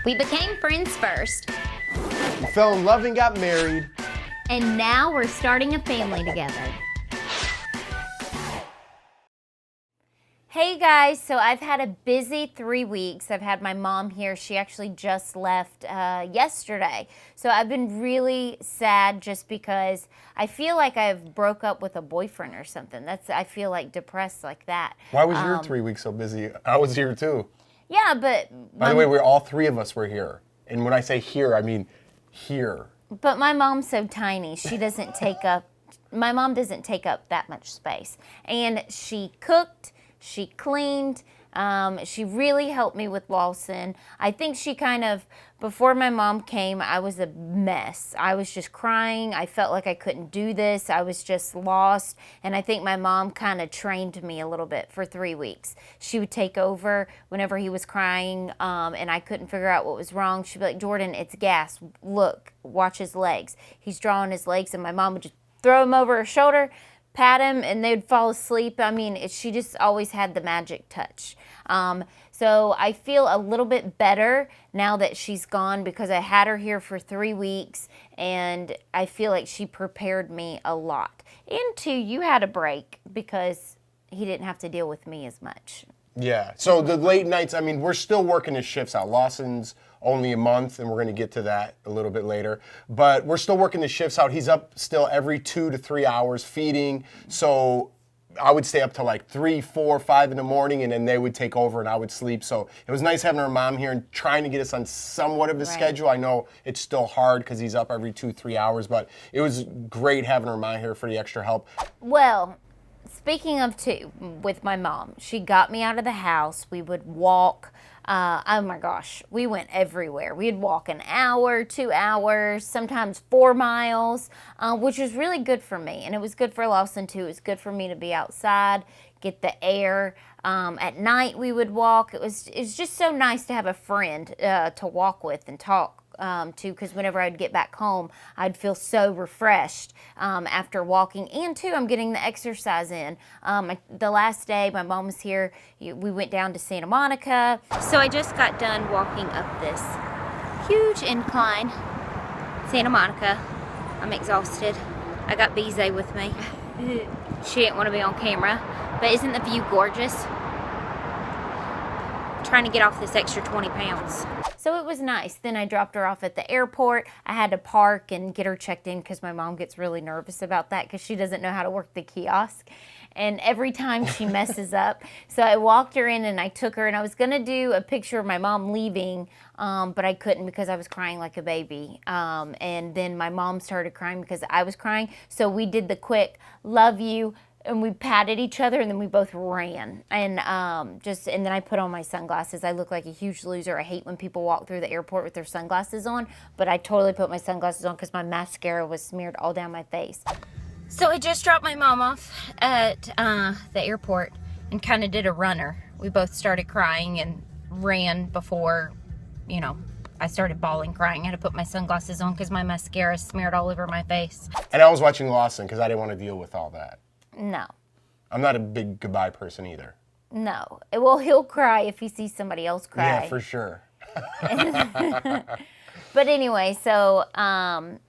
We became friends first, We fell in love and got married. and now we're starting a family together. Hey guys, so I've had a busy 3 weeks. I've had my mom here. She actually just left yesterday. So I've been really sad just because I feel like I've broke up with a boyfriend or something. I feel like depressed like that. Why was your 3 weeks so busy? I was here too. Yeah, but... By the way, all three of us were here. And when I say here, I mean here. But my mom's so tiny. She doesn't take up... My mom doesn't take up that much space. And she cooked... She cleaned. She really helped me with Lawson. I think she kind of, before my mom came, I was a mess. I was just crying. I felt like I couldn't do this. I was just lost. And I think my mom kind of trained me a little bit for 3 weeks. She would take over whenever he was crying and I couldn't figure out what was wrong. She'd be like, Jordan, it's gas. Look, watch his legs. He's drawing his legs, and my mom would just throw him over her shoulder, pat him, and they'd fall asleep. I mean, she just always had the magic touch. So I feel a little bit better now that she's gone because I had her here for 3 weeks, and I feel like she prepared me a lot. And two, you had a break because he didn't have to deal with me as much. Yeah. So the late nights, I mean, we're still working his shifts out. Lawson's only a month, and we're going to get to that a little bit later. But we're still working the shifts out. He's up still every 2 to 3 hours feeding. So I would stay up till like 3, 4, 5 in the morning, and then they would take over and I would sleep. So it was nice having our mom here and trying to get us on somewhat of a schedule. I know it's still hard because he's up every 2, 3 hours, but it was great having our mom here for the extra help. Well, speaking of two, with my mom, she got me out of the house. We would walk. Oh my gosh, we went everywhere. We'd walk an hour, 2 hours, sometimes 4 miles, which was really good for me. And it was good for Lawson too. It was good for me to be outside, get the air. At night we would walk. It's just so nice to have a friend to walk with and talk to, because whenever I'd get back home, I'd feel so refreshed after walking. And two, I'm getting the exercise in. The last day my mom was here, we went down to Santa Monica. So I just got done walking up this huge incline, Santa Monica. I'm exhausted. I got Bize with me. She didn't want to be on camera, but isn't the view gorgeous? Trying to get off this extra 20 pounds. So it was nice. Then I dropped her off at the airport. I had to park and get her checked in because my mom gets really nervous about that because she doesn't know how to work the kiosk. And every time she messes up. So I walked her in and I took her, and I was gonna do a picture of my mom leaving, but I couldn't because I was crying like a baby. And then my mom started crying because I was crying. So we did the quick, love you, and we patted each other, and then we both ran. And and then I put on my sunglasses. I look like a huge loser. I hate when people walk through the airport with their sunglasses on, but I totally put my sunglasses on because my mascara was smeared all down my face. So I just dropped my mom off at the airport and kind of did a runner. We both started crying and ran before, I started bawling, crying. I had to put my sunglasses on because my mascara smeared all over my face. And I was watching Lawson because I didn't want to deal with all that. No. I'm not a big goodbye person either. No. Well, he'll cry if he sees somebody else cry. Yeah, for sure. But anyway, so...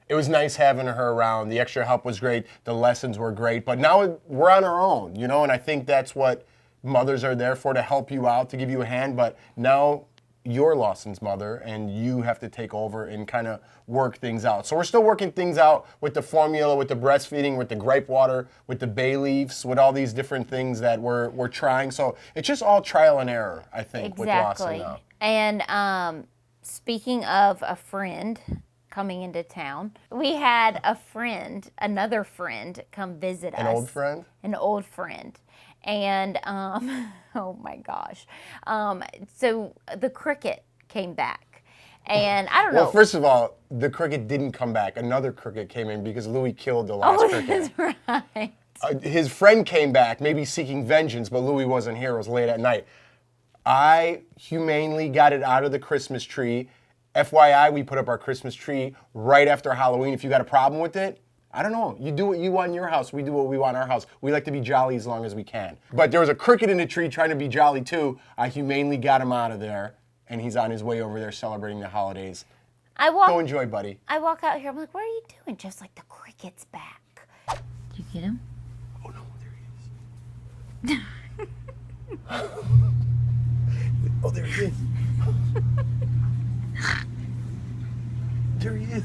It was nice having her around. The extra help was great. The lessons were great. But now we're on our own, and I think that's what mothers are there for, to help you out, to give you a hand. But now you're Lawson's mother, and you have to take over and kind of work things out. So we're still working things out with the formula, with the breastfeeding, with the gripe water, with the bay leaves, with all these different things that we're trying. So it's just all trial and error, I think, with Lawson now. And speaking of a friend coming into town, we had another friend come visit us. An old friend? An old friend. And, oh my gosh. So the cricket came back. And I don't know. Well, first of all, the cricket didn't come back. Another cricket came in because Louis killed the last cricket. That's right. His friend came back, maybe seeking vengeance, but Louis wasn't here. It was late at night. I humanely got it out of the Christmas tree. FYI, we put up our Christmas tree right after Halloween. If you got a problem with it, I don't know. You do what you want in your house. We do what we want in our house. We like to be jolly as long as we can. But there was a cricket in the tree trying to be jolly too. I humanely got him out of there. and he's on his way over there celebrating the holidays. Go enjoy, buddy. I walk out here, I'm like, what are you doing? Just like the cricket's back. Did you get him? Oh no, there he is. Oh, there he is. There he is.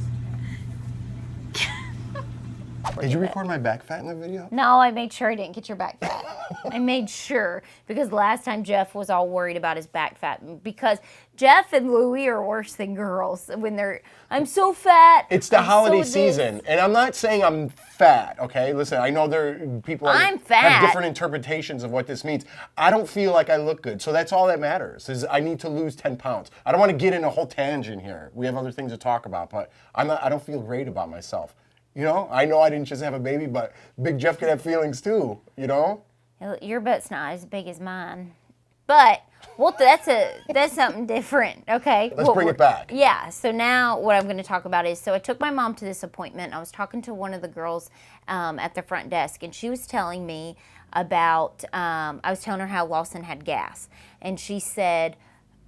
Did you record my back fat in the video? No, I made sure I didn't get your back fat. I made sure, because last time Jeff was all worried about his back fat, because Jeff and Louie are worse than girls when I'm so fat. It's the holiday season, and I'm not saying I'm fat, okay? Listen, I know people I'm fat. have different interpretations of what this means. I don't feel like I look good, so that's all that matters, is I need to lose 10 pounds. I don't want to get in a whole tangent here. We have other things to talk about, but I don't feel great about myself. You know I didn't just have a baby, but Big Jeff could have feelings too, you know? Your butt's not as big as mine. But, well, that's something different, okay? Let's bring it back. Yeah, so now what I'm going to talk about is, so I took my mom to this appointment. I was talking to one of the girls at the front desk, and she was telling me about, I was telling her how Lawson had gas. And she said,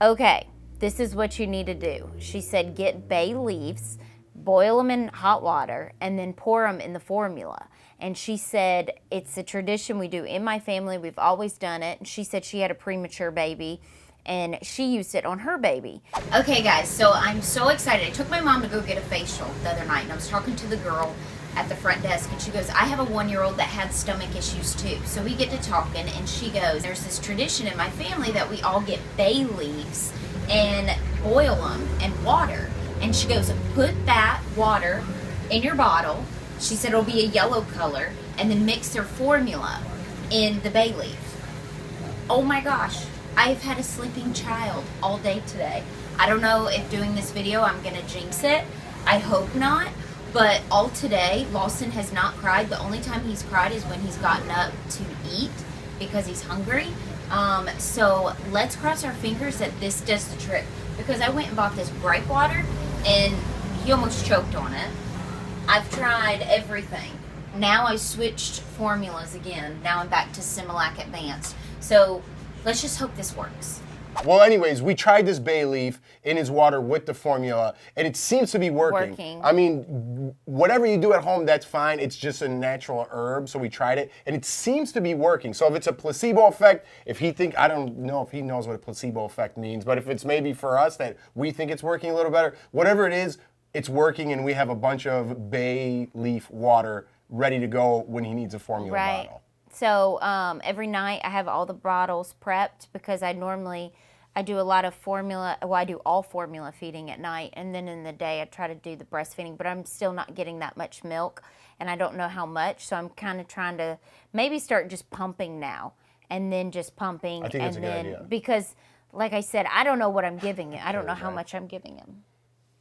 okay, this is what you need to do. She said, get bay leaves, boil them in hot water, and then pour them in the formula. And she said, it's a tradition we do in my family. We've always done it. And she said she had a premature baby, and she used it on her baby. Okay, guys, so I'm so excited. I took my mom to go get a facial the other night, and I was talking to the girl at the front desk, and she goes, I have a 1-year-old that had stomach issues too. So we get to talking, and she goes, there's this tradition in my family that we all get bay leaves and boil them in water. And she goes, put that water in your bottle. She said it'll be a yellow color, and then mix their formula in the bay leaf. Oh my gosh, I've had a sleeping child all day today. I don't know if doing this video I'm gonna jinx it. I hope not, but all today, Lawson has not cried. The only time he's cried is when he's gotten up to eat because he's hungry. So let's cross our fingers that this does the trick, because I went and bought this gripe water and he almost choked on it. I've tried everything. Now I switched formulas again. Now I'm back to Similac Advanced. So let's just hope this works. Well, anyways, we tried this bay leaf in his water with the formula, and it seems to be working. I mean, whatever you do at home, that's fine. It's just a natural herb, so we tried it, and it seems to be working. So if it's a placebo effect, I don't know if he knows what a placebo effect means, but if it's maybe for us that we think it's working a little better, whatever it is, it's working, and we have a bunch of bay leaf water ready to go when he needs a formula bottle. So every night I have all the bottles prepped, because I do a lot of formula. Well, I do all formula feeding at night, and then in the day I try to do the breastfeeding, but I'm still not getting that much milk, and I don't know how much, so I'm kind of trying to maybe start just pumping now, and then just pumping. I think that's a good idea. Because, like I said, I don't know what I'm giving him. I don't know how much I'm giving him.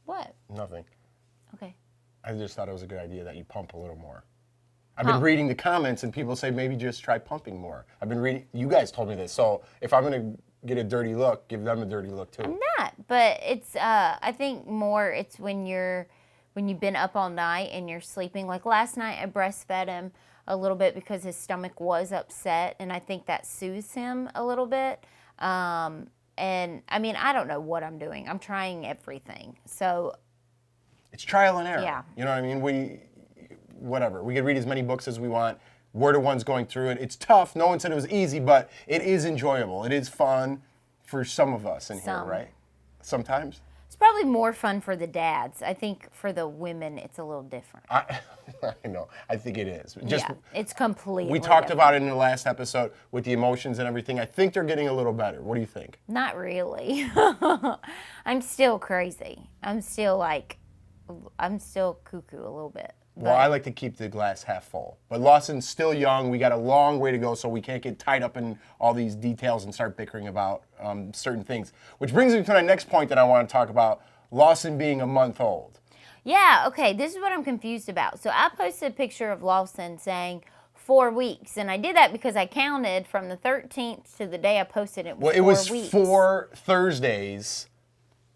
What? Nothing. Okay. I just thought it was a good idea that you pump a little more. I've been reading the comments, and people say maybe just try pumping more. I've been reading, you guys told me this, so if I'm going to get a dirty look, give them a dirty look too. I'm not, but it's, I think more it's when you've been up all night and you're sleeping. Like last night I breastfed him a little bit because his stomach was upset, and I think that soothes him a little bit. And I mean, I don't know what I'm doing. I'm trying everything. So it's trial and error. Yeah. You know what I mean? We could read as many books as we want. We're the ones going through it. It's tough. No one said it was easy, but it is enjoyable. It is fun for some of us in here, right? Sometimes. It's probably more fun for the dads. I think for the women, it's a little different. I know. I think it is. It's completely We talked different. about it in the last episode with the emotions and everything. I think they're getting a little better. What do you think? Not really. I'm still crazy. I'm still cuckoo a little bit. Well, I like to keep the glass half full. But Lawson's still young. We got a long way to go, so we can't get tied up in all these details and start bickering about certain things. Which brings me to my next point that I want to talk about, Lawson being a month old. Yeah, okay, this is what I'm confused about. So I posted a picture of Lawson saying 4 weeks, and I did that because I counted from the 13th to the day I posted it. Well, it was 4 Thursdays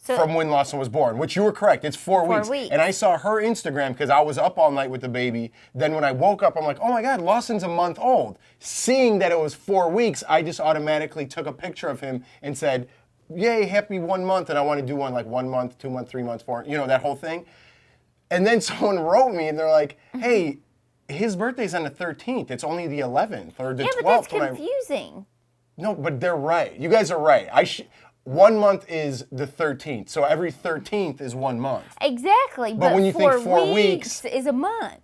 from when Lawson was born, which you were correct. It's 4 weeks. And I saw her Instagram because I was up all night with the baby. Then when I woke up, I'm like, oh my God, Lawson's a month old. Seeing that it was 4 weeks, I just automatically took a picture of him and said, yay, happy 1 month, and I want to do one like 1 month, 2 months, 3 months, 4, that whole thing. And then someone wrote me, and they're like, hey, his birthday's on the 13th. It's only the 11th or the 12th. Yeah, but that's confusing. No, but they're right. You guys are right. 1 month is the 13th, so every 13th is 1 month. Exactly, but when you think 4 weeks is a month.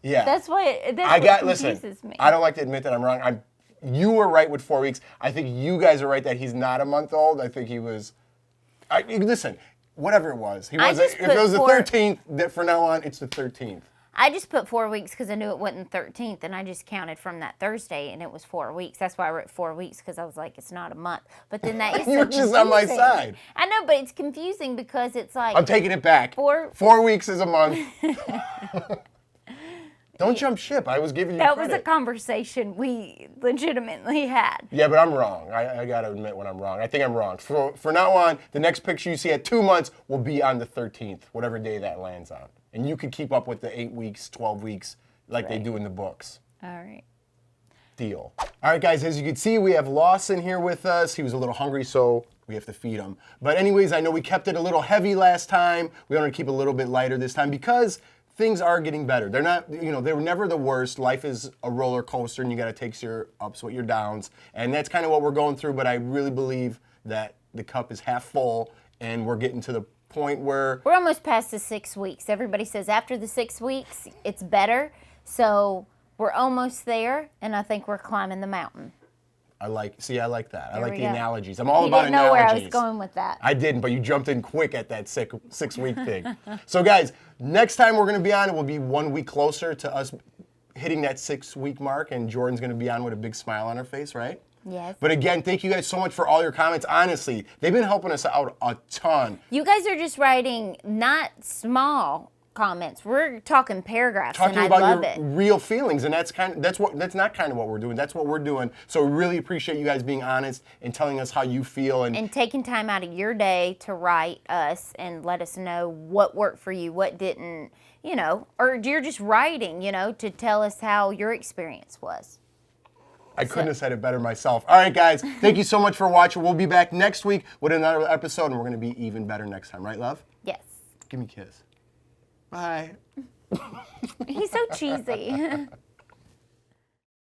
Yeah. That's what confuses me. I don't like to admit that I'm wrong. You were right with 4 weeks. I think you guys are right that he's not a month old. I think he was. Listen, whatever it was, if it was the 13th, that from now on it's the 13th. I just put 4 weeks because I knew it wasn't 13th, and I just counted from that Thursday, and it was 4 weeks. That's why I wrote 4 weeks, because I was like, it's not a month. But then that is You're just on my side. I know, but it's confusing because it's like... I'm taking it back. 4 weeks is a month. Don't jump ship. I was giving you credit. That was a conversation we legitimately had. Yeah, but I'm wrong. I got to admit when I'm wrong. I think I'm wrong. For now on, the next picture you see at 2 months will be on the 13th, whatever day that lands on. And you could keep up with the 8 weeks, 12 weeks, like they do in the books. All right. Deal. All right, guys, as you can see, we have Lawson here with us. He was a little hungry, so we have to feed him. But anyways, I know we kept it a little heavy last time. We want to keep it a little bit lighter this time because things are getting better. They're not, they were never the worst. Life is a roller coaster, and you got to take your ups with your downs. And that's kind of what we're going through, but I really believe that the cup is half full, and we're getting to the point where... We're almost past the 6 weeks. Everybody says after the 6 weeks, it's better. So we're almost there, and I think we're climbing the mountain. I like that. I like the go. analogies. I'm all You about didn't know analogies. where I was going with that. I didn't, but you jumped in quick at that 6 week thing. So guys, next time we're going to be on, it will be 1 week closer to us hitting that 6 week mark, and Jordan's going to be on with a big smile on her face, right? Yes. But again, thank you guys so much for all your comments. Honestly, they've been helping us out a ton. You guys are just writing not small comments. We're talking paragraphs, Talking and about I love your it. real feelings, and that's not kind of what we're doing. That's what we're doing. So we really appreciate you guys being honest and telling us how you feel And taking time out of your day to write us and let us know what worked for you, what didn't, or you're just writing, to tell us how your experience was. I couldn't have said it better myself. All right, guys, thank you so much for watching. We'll be back next week with another episode, and we're going to be even better next time. Right, love? Yes. Give me a kiss. Bye. He's so cheesy.